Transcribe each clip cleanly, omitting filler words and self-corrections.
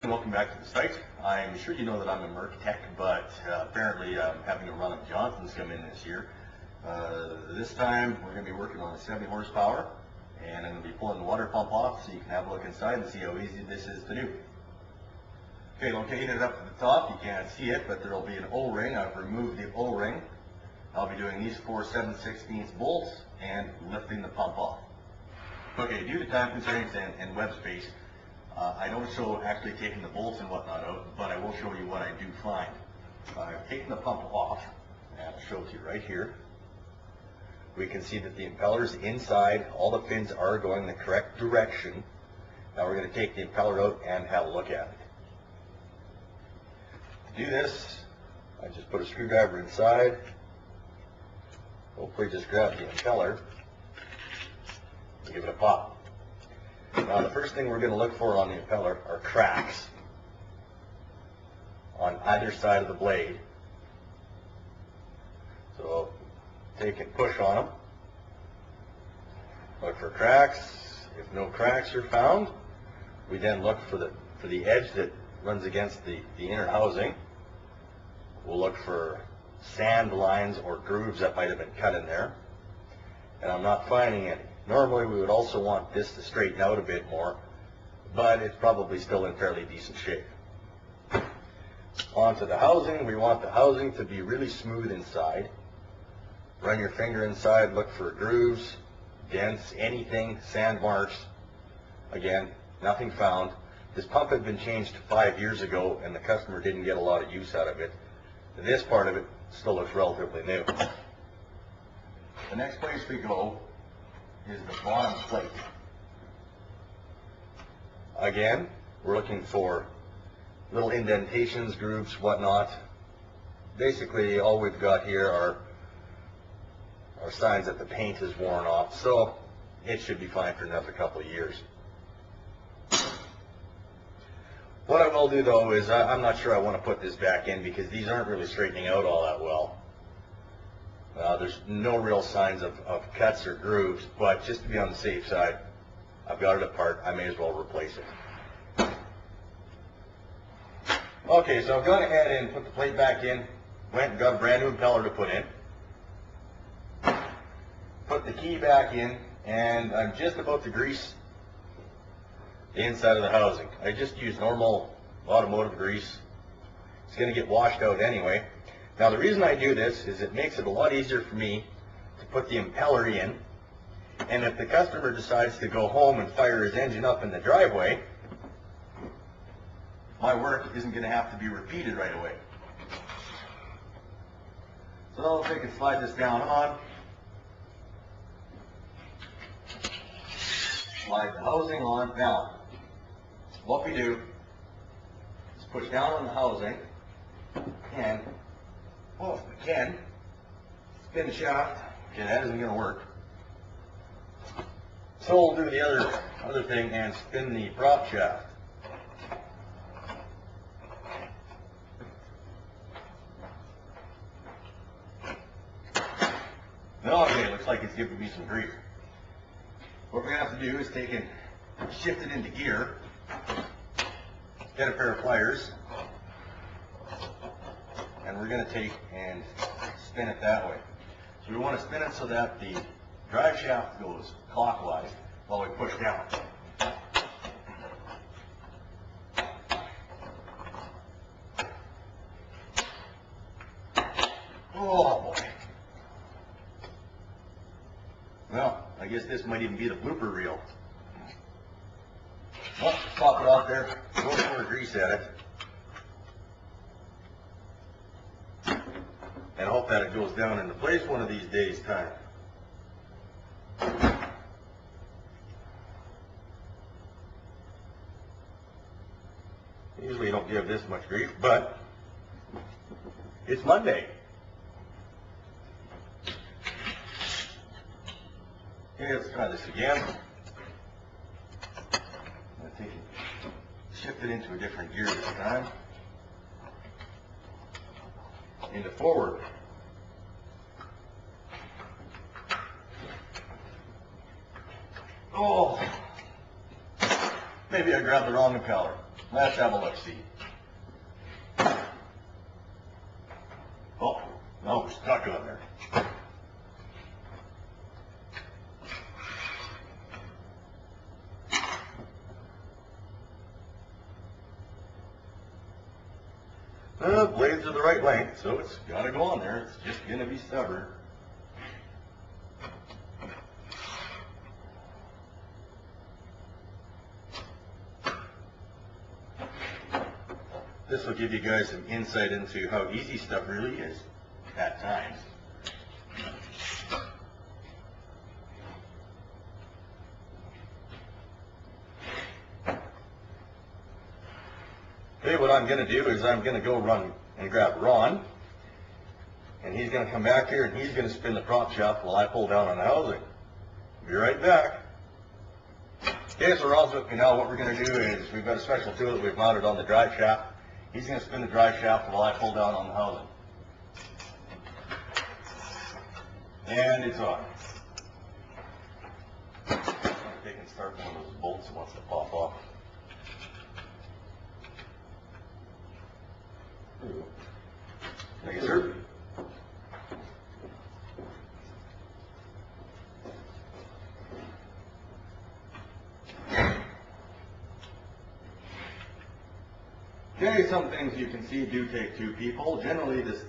Welcome back to the site. I'm sure you know that I'm a Merc tech, but apparently I'm having a run of Johnsons come in this year. This time we're going to be working on a 70 horsepower, and I'm going to be pulling the water pump off so you can have a look inside and see how easy this is to do. Okay, located it up at the top, you can't see it, but there will be an O-ring. I've removed the O-ring. I'll be doing these 4 7/16 bolts and lifting the pump off. Okay, due to time constraints and web space, I don't show actually taking the bolts and whatnot out, but I will show you what I do find. I've taken the pump off, and I'll show it to you right here. We can see that the impeller's inside, all the fins are going the correct direction. Now we're going to take the impeller out and have a look at it. To do this, I just put a screwdriver inside, hopefully just grab the impeller, and give it a pop. Now the first thing we're going to look for on the impeller are cracks on either side of the blade. So take and push on them. Look for cracks. If no cracks are found, we then look for the edge that runs against the inner housing. We'll look for sand lines or grooves that might have been cut in there. And I'm not finding any. Normally we would also want this to straighten out a bit more, but it's probably still in fairly decent shape. Onto the housing, we want the housing to be really smooth inside. Run your finger inside, look for grooves, dents, anything, sand marks. Again, nothing found. This pump had been changed 5 years ago and the customer didn't get a lot of use out of it. This part of it still looks relatively new. The next place we go is the bottom plate. Again, we're looking for little indentations, grooves, whatnot. Basically, all we've got here are signs that the paint is worn off, so it should be fine for another couple of years. What I will do though is I'm not sure I want to put this back in because these aren't really straightening out all that well. There's no real signs of cuts or grooves, but just to be on the safe side, I've got it apart. I may as well replace it. Okay, so I've gone ahead and put the plate back in, went and got a brand new impeller to put in, put the key back in, and I'm just about to grease the inside of the housing. I just use normal automotive grease. It's going to get washed out anyway. Now the reason I do this is it makes it a lot easier for me to put the impeller in, and if the customer decides to go home and fire his engine up in the driveway, my work isn't going to have to be repeated right away. So I'll take and slide this down on, slide the housing on. Now, what we do is push down on the housing and, well, if we can, spin the shaft. Okay, that isn't going to work. So we'll do the other thing and spin the prop shaft. Okay, looks like it's giving me some grief. What we're going to have to do is take and shift it into gear, get a pair of pliers, and we're going to take and spin it that way. So we want to spin it so that the drive shaft goes clockwise while we push down. Oh boy. Well, I guess this might even be the blooper reel. Well, pop it off there, go pour grease at it, and hope that it goes down into place one of these days' time. Usually you don't give this much grief, but it's Monday. Okay, let's try this again. I'm going to take it, shift it into a different gear this time. Into forward. Oh, maybe I grabbed the wrong impeller. Let's have a look-see. Oh, no, we're stuck on there. The blades are the right length, so it's got to go on there. It's just going to be stubborn. This will give you guys some insight into how easy stuff really is at times. Okay, what I'm going to do is I'm going to go run and grab Ron, and he's going to come back here and he's going to spin the prop shaft while I pull down on the housing. Be right back. Okay, so Ron's with me now. What we're going to do is we've got a special tool that we've mounted on the drive shaft. He's going to spin the drive shaft while I pull down on the housing. And it's on. I'm taking start one of those bolts that wants to pop off. Thank you, sir. Okay, some things you can see do take two people. Generally, this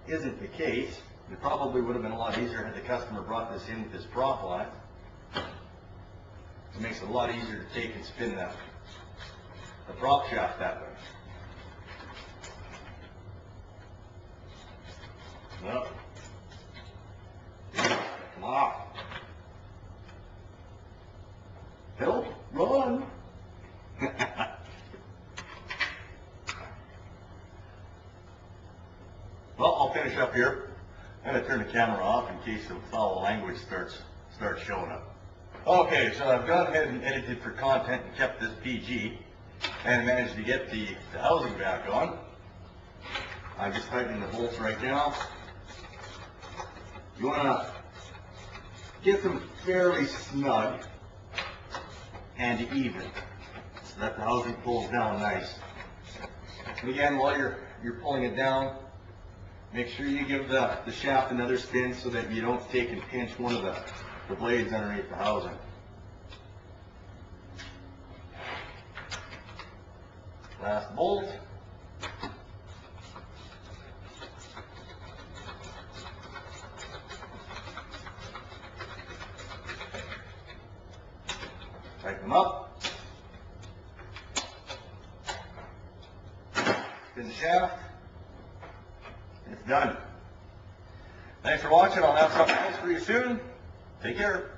isn't the case. It probably would have been a lot easier had the customer brought this in with this prop on it. It makes it a lot easier to take and spin the prop shaft that way. No. Come on. Help, run. Well, I'll finish up here. I'm going to turn the camera off in case some foul language starts showing up. Okay, so I've gone ahead and edited for content and kept this PG and managed to get the housing back on. I'm just tightening the bolts right now. You want to get them fairly snug and even so that the housing pulls down nice. And again, while you're pulling it down, make sure you give the shaft another spin so that you don't take and pinch one of the blades underneath the housing. Last bolt. Tighten them up. Spin the shaft. It's done. Thanks for watching. I'll have something else for you soon. Take care.